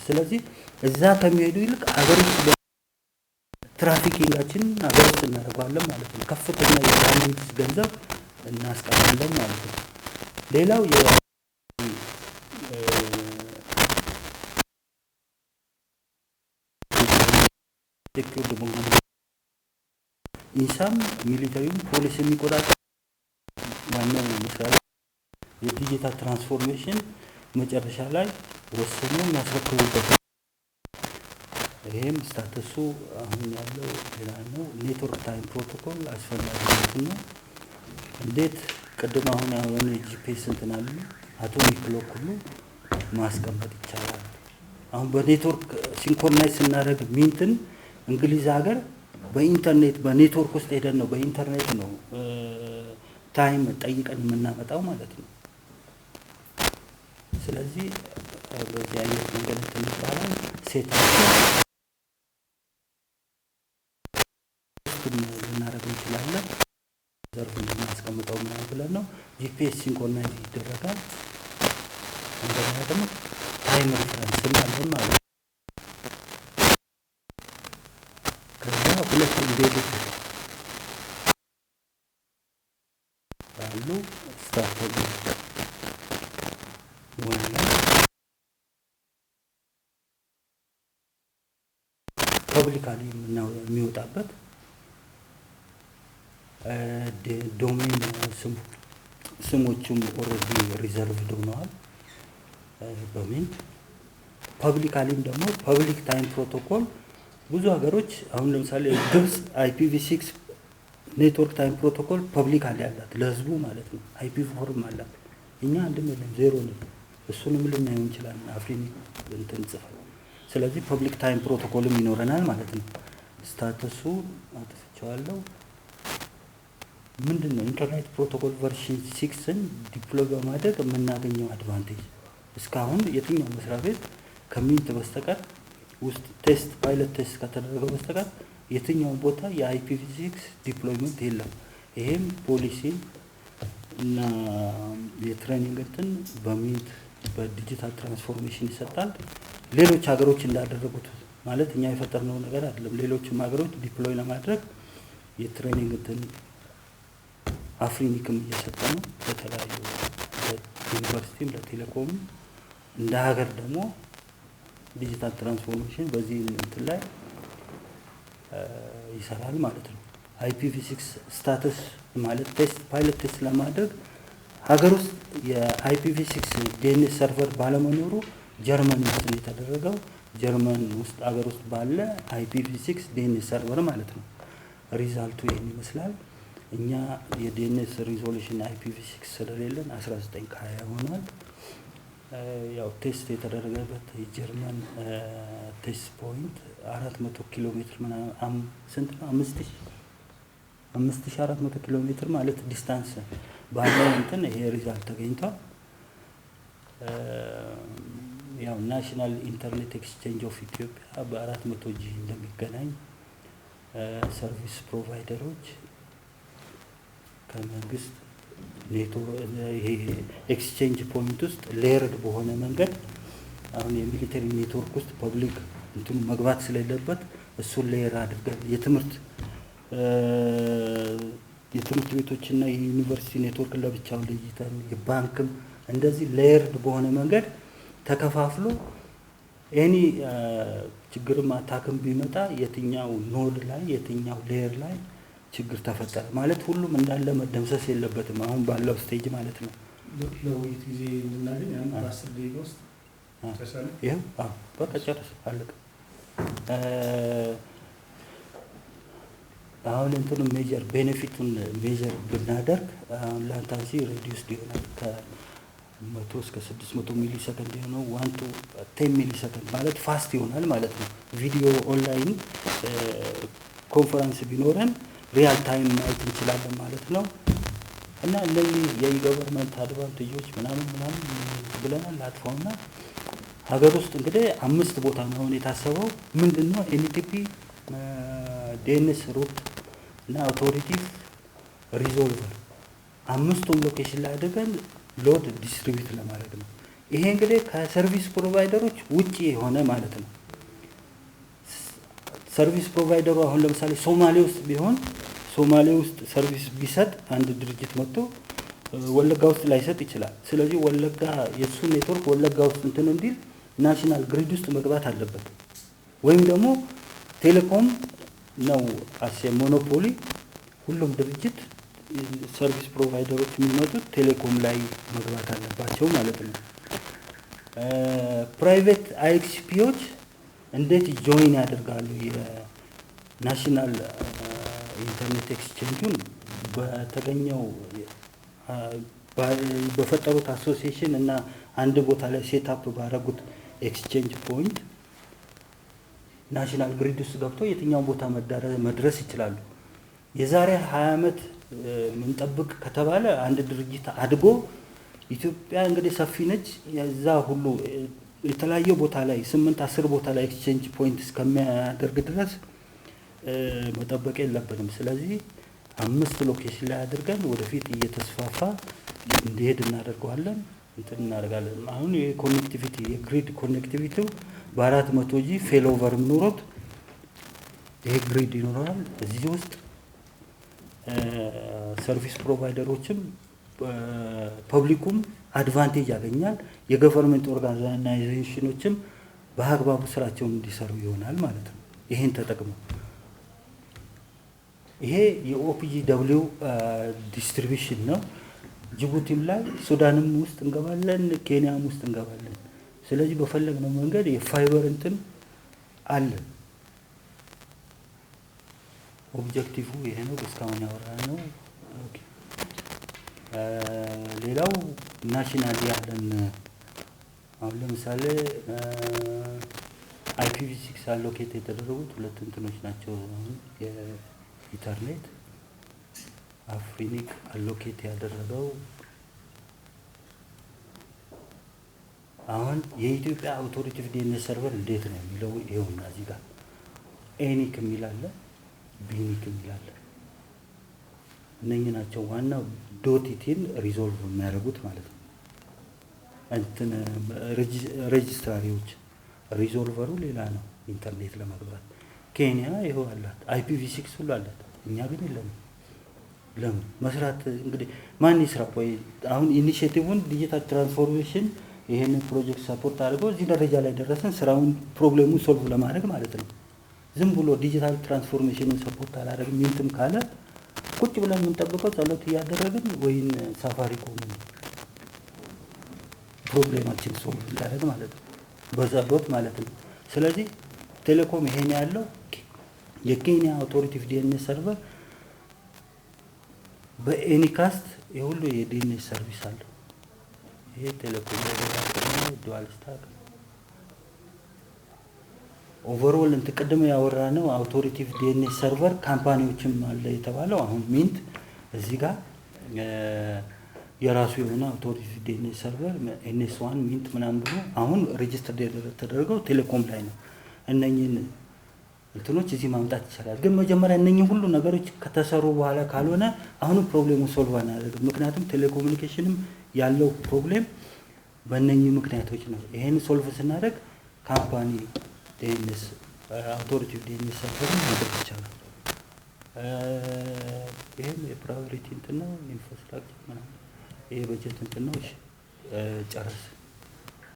ስለዚህ እዛ ከሚሄዱ ይልቅ አገር ውስጥ ትራፊኪንጋችን አገር ውስጥ እናደርጋለን ማለት ነው። ከፍተኛ የባንዲት ገንዘብ እናስቀራለን ማለት ነው። ሌላው ኢንሳም ሚሊተሪም ፖሊስ የሚቆጣጠር ዋናው መስሪያ የዲጂታል ትራንስፎርሜሽን መጨረሻ ላይ ወሰኑ የሚያስረክቡበት ይሄም ስታተሱ አሁን ያለው ሌላ ነው። ኔትወርክ ታይም ፕሮቶኮል አስፈላጊነት ነው። እንዴት ቅድም አሁን ያወራነው ጂፒኤስ እንትን አሉ አቶሚክ ክሎክ ሁሉ ማስቀመጥ ይቻላል። አሁን በኔትወርክ ሲንክሮናይዝ ስናደርግ ሚንትን እንግሊዝ ሀገር በኢንተርኔት በኔትወርክ ውስጥ ሄደን ነው በኢንተርኔት ነው ታይም ጠይቀን የምናመጣው ማለት ነው። ስለዚህ በዚህ አይነት መንገድ እንባላለን ሴት ልናደርግ እንችላለን። ዘርፉን እናስቀምጠው ምናምን ብለን ነው ጂፒኤስ ሲንክሮናይዝ ይደረጋል። እንደገና ደግሞ ታይም ሪፈረንስ እናለን ማለት ነው። ከዛ ሁለት ኢንዴክስ አሉ ስታርት ፐብሊካሊ የሚወጣበት ዶሜን ስሞቹም ኦልሬዲ ሪዘርቭድ ሆነዋል። ዶሜን ፐብሊካሊም ደግሞ ፐብሊክ ታይም ፕሮቶኮል ብዙ ሀገሮች አሁን ለምሳሌ ግብጽ IPv6 ኔትወርክ ታይም ፕሮቶኮል ፐብሊካሊ አላት ለህዝቡ ማለት ነው። IP4 አላት። እኛ አንድም የለም ዜሮ ነው። እሱንም ልናየው እንችላለን አፍሪን እንትን ጽፈን። ስለዚህ ፐብሊክ ታይም ፕሮቶኮልም ይኖረናል ማለት ነው። ስታተሱ አጥፍቼዋለሁ። ምንድነው ኢንተርኔት ፕሮቶኮል ቨርሽን 6ን ዲፕሎይ በማድረግ የምናገኘው አድቫንቴጅ እስካሁን የትኛው መስሪያ ቤት ከሚንት በስተቀር ውስጥ ቴስት ፓይለት ቴስት ከተደረገው በስተቀር የትኛው ቦታ የIPv6 ዲፕሎይመንት የለም። ይሄም ፖሊሲ እና የትሬኒንግ እንትን በሚንት በዲጂታል ትራንስፎርሜሽን ይሰጣል። ሌሎች ሀገሮች እንዳደረጉት ማለት እኛ የፈጠርነው ነገር አይደለም። ሌሎችም ሀገሮች ዲፕሎይ ለማድረግ የትሬኒንግ እንትን አፍሪኒክም እየሰጠ ነው። በተለያዩ ዩኒቨርሲቲም ለቴሌኮም እንደ ሀገር ደግሞ ዲጂታል ትራንስፎርሜሽን በዚህ እንትን ላይ ይሰራል ማለት ነው። IPv6 ስታተስ ማለት ቴስት ፓይለት ቴስት ለማድረግ ሀገር ውስጥ የIPv6 ዲኤንኤስ ሰርቨር ባለመኖሩ ጀርመን ውስጥ ነው የተደረገው። ጀርመን ውስጥ ሀገር ውስጥ ባለ IPv6 ዲኤንኤስ ሰርቨር ማለት ነው። ሪዛልቱ ይሄን ይመስላል። እኛ የዲኤንኤስ ሪዞሉሽን IPv6 ስለሌለን 19 ከ20 ሆኗል። ያው ቴስት የተደረገበት የጀርመን ቴስት ፖይንት 400 ኪሎ ሜትር ምናምን ስንት ነው 5400 ኪሎ ሜትር ማለት ዲስታንስ ባለው እንትን ይሄ ሪዛልት ተገኝቷል። ያው ናሽናል ኢንተርኔት ኤክስቼንጅ ኦፍ ኢትዮጵያ በ400G እንደሚገናኝ ሰርቪስ ፕሮቫይደሮች ከመንግስት ይሄ ኤክስቼንጅ ፖይንት ውስጥ ሌየርድ በሆነ መንገድ አሁን የሚሊተሪ ኔትወርክ ውስጥ ፐብሊክ እንትኑ መግባት ስለሌለበት እሱን ሌየር አድርገን የትምህርት ቤቶችና የዩኒቨርሲቲ ኔትወርክ ለብቻው ለይተን የባንክም እንደዚህ ሌየርድ በሆነ መንገድ ተከፋፍሎ ኤኒ ችግርም አታክም ቢመጣ የትኛው ኖድ ላይ የትኛው ሌየር ላይ ችግር ተፈጠረ ማለት ሁሉም እንዳለ መደምሰስ የለበትም። አሁን ባለው ስቴጅ ማለት ነው። ለውይይት ጊዜ እንድናገኝ 10 ደቂቃ ውስጥ ተሰለ ይሄው በቃ ጨርስ አለቀ። አሁን እንትኑ ሜጀር ቤኔፊቱን ሜጀር ብናደርግ አሁን ላንታንሲ ሬዲዩስ ይሆናል ከ100 እስከ 600 ሚሊ ሰከንድ ነው 1 to 10 ሚሊ ሰከንድ ማለት ፋስት ይሆናል ማለት ነው። ቪዲዮ ኦንላይን ኮንፈረንስ ቢኖረን ሪያል ታይም ማየት እንችላለን ማለት ነው። እና እነዚህ የገቨርንመንት አድቫንቴጆች ምናምን ብለናል አጥፋውና ሀገር ውስጥ እንግዲህ 5 ቦታ ነው የታሰበው። ምንድነው NTP ዲኤንኤስ ሩት እና አውቶሪቲቭ ሪዞልቨር 5ቱም ሎኬሽን ላይ አድርገን ሎድ ዲስትሪቢዩት ለማድረግ ነው። ይሄ እንግዲህ ከሰርቪስ ፕሮቫይደሮች ውጪ የሆነ ማለት ነው። ሰርቪስ ፕሮቫይደሩ አሁን ለምሳሌ ሶማሌ ውስጥ ቢሆን ሶማሌ ውስጥ ሰርቪስ ቢሰጥ አንድ ድርጅት መጥቶ ወለጋ ውስጥ ላይሰጥ ይችላል። ስለዚህ ወለጋ የሱ ኔትወርክ ወለጋ ውስጥ እንትን እንዲል ናሽናል ግሪድ ውስጥ መግባት አለበት። ወይም ደግሞ ቴሌኮም ነው አሴ ሞኖፖሊ ሁሉም ድርጅት ሰርቪስ ፕሮቫይደሮች የሚመጡት ቴሌኮም ላይ መግባት አለባቸው ማለት ነው። ፕራይቬት አይኤክስፒዎች እንዴት ጆይን ያደርጋሉ የናሽናል ኢንተርኔት ኤክስቼንጁን በተገኘው በፈጠሩት አሶሲዬሽን እና አንድ ቦታ ላይ ሴት አፕ ባደረጉት ኤክስቼንጅ ፖይንት ናሽናል ግሪድ ውስጥ ገብቶ የትኛውን ቦታ መድረስ ይችላሉ። የዛሬ 20 ዓመት ምንጠብቅ ከተባለ አንድ ድርጅት አድጎ ኢትዮጵያ እንግዲህ ሰፊ ነች። የዛ ሁሉ የተለያየ ቦታ ላይ 8-10 ቦታ ላይ ኤክስቼንጅ ፖይንት እስከሚያደርግ ድረስ መጠበቅ የለብንም። ስለዚህ 5 ሎኬሽን ላይ አድርገን ወደፊት እየተስፋፋ እንዲሄድ እናደርገዋለን እንትን እናደርጋለን። አሁን የኮኔክቲቪቲ የግሪድ ኮኔክቲቪቲው በ400 ጂ ፌል ኦቨር ኖሮት ይሄ ግሪድ ይኖራል። እዚህ ውስጥ ሰርቪስ ፕሮቫይደሮችም ፐብሊኩም አድቫንቴጅ ያገኛል። የገቨርንመንት ኦርጋናይዜሽኖችም በአግባቡ ስራቸውን እንዲሰሩ ይሆናል ማለት ነው። ይሄን ተጠቅመው ይሄ የኦፒጂ ደብሊው ዲስትሪቢዩሽን ነው። ጅቡቲም ላይ ሱዳንም ውስጥ እንገባለን፣ ኬንያም ውስጥ እንገባለን። ስለዚህ በፈለግነው መንገድ የፋይበር እንትን አለ። ኦብጀክቲቭ ይሄ ነው። እስካሁን ያወራነው ኦኬ። ሌላው ናሽናል ያለን አሁን ለምሳሌ IPv6 አሎኬት የተደረጉት ሁለት እንትኖች ናቸው። አሁን የኢንተርኔት አፍሪኒክ አሎኬት ያደረገው አሁን የኢትዮጵያ አውቶሪቲ ዲኤንኤስ ሰርቨር እንዴት ነው የሚለው ይሄውና እዚህ ጋር ኤኒክ የሚል አለ፣ ቢኒክ የሚል አለ። እነኚህ ናቸው ዋናው ዶቲቲን ሪዞልቭ የሚያደርጉት ማለት ነው። እንትን ሬጅስትራሪዎች ሪዞልቨሩ ሌላ ነው ኢንተርኔት ለመግባት። ኬንያ ይኸው አላት፣ IPv6 ሁሉ አላት። እኛ ግን የለንም። ለምን መስራት እንግዲህ ማን ይስራ? ወይ አሁን ኢኒሼቲቭን ዲጂታል ትራንስፎርሜሽን ይሄንን ፕሮጀክት ሰፖርት አድርገው እዚህ ደረጃ ላይ ደረሰን። ስራውን ፕሮብሌሙን ሶልቭ ለማድረግ ማለት ነው። ዝም ብሎ ዲጂታል ትራንስፎርሜሽንን ሰፖርት አላደረግም ምንትም ካለ ቁጭ ብለን የምንጠብቀው ጸሎት እያደረግን ወይን ሳፋሪኮም ፕሮብሌማችን ሶልቭ ያደርግ ማለት ነው፣ በዛዶት ማለት ነው። ስለዚህ ቴሌኮም ይሄን ያለው የኬንያ አውቶሪቲ ዲኤንኤስ ሰርቨር በኤኒካስት የሁሉ የዲኤንኤስ ሰርቪስ አለው። ይሄ ቴሌኮም ዱዋል ስታክ ኦቨርኦል እንትቀደም ያወራነው አውቶሪቲ ዲኤንኤስ ሰርቨር ካምፓኒዎችም አለ የተባለው። አሁን ሚንት እዚህ ጋር የራሱ የሆነ አውቶሪቲ ዲኤንኤስ ሰርቨር NS1 ሚንት ምናምን ብሎ አሁን ሬጂስተር ተደረገው ቴሌኮም ላይ ነው። እነኚህን እንትኖች እዚህ ማምጣት ይችላል። ግን መጀመሪያ እነኚህ ሁሉ ነገሮች ከተሰሩ በኋላ ካልሆነ አሁንም ፕሮብሌሙን ሶልቭ አናደርግም። ምክንያቱም ቴሌኮሙኒኬሽንም ያለው ፕሮብሌም በእነኚህ ምክንያቶች ነው። ይሄን ሶልቭ ስናደርግ ካምፓኒ ዲኤንኤስ አውቶሪቲ ዲኤንኤስ ሰርቨርን ማድረግ ይቻላል። ይሄም የፕራዮሪቲ እንትን ነው፣ ኢንፍራስትራክቸር ምናምን ይሄ በጀት እንትን ነው። እሺ ጨረስ